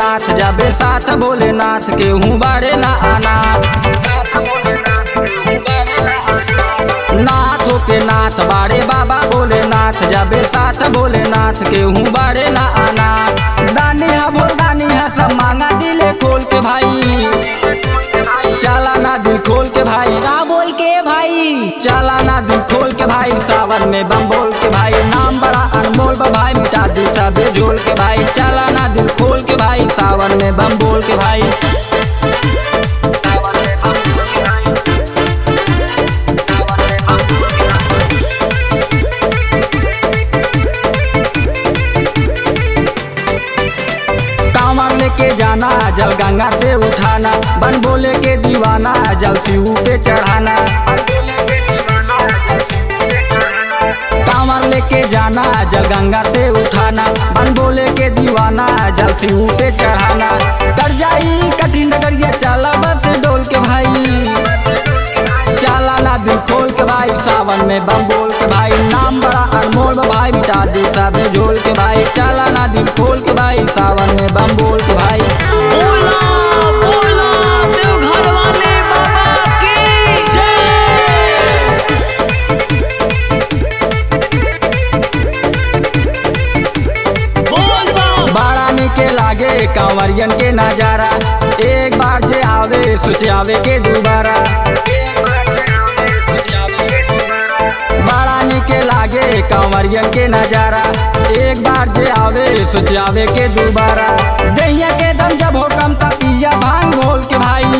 भोलेनाथ जाबे साथ भोलेनाथ के हूँ बाड़े ना अनाथ। नाथों के नाथ बाड़े बाबा भोलेनाथ जाबे साथ भोलेनाथ के हूँ बाड़े ना अनाथ। दानी है भोल दानी है सब मांगा दिले खोल के भाई, चला ना दिल खोल के भाई। का बोल के भाई, चला ना दिल खोल के भाई, सावन में बम बोल के भाई। नाम बड़ा अनमोल बा भाई, मिटा दी सबे झोल के भाई। चला ना दिल खोल के भाई, सावन में बम बोल के भाई। कांवर लेके जाना जल गंगा से उठाना, बन बोले के दीवाना जल शिव पे चढ़ाना। कांवर लेके जाना जल गंगा से उठाना, बन बोले के दीवाना जल शिव पे चढ़ाना। कर जाई कठिन डगरिया चला बस डोल के भाई, चला ना दिल खोल के भाई, सावन में बम बोल के भाई। नाम बड़ा अनमोल बा भाई, मिटा दी सबे झोल के भाई। चला ना दिल खोल के भाई, सावन में बम बोल के भाई। बोला बोला देवघर वाले बाबा की जय। बोल बम बड़ा निके लागे कांवरियन के नजारा, एक बार जे आवे सोच आवे के दोबारा। बड़ा निके लागे कांवरियन के नजारा, एक बार जे आवे सोच आवे के दोबारा। दैया के दम जब हो कम तब पिया भांग घोल के भाई,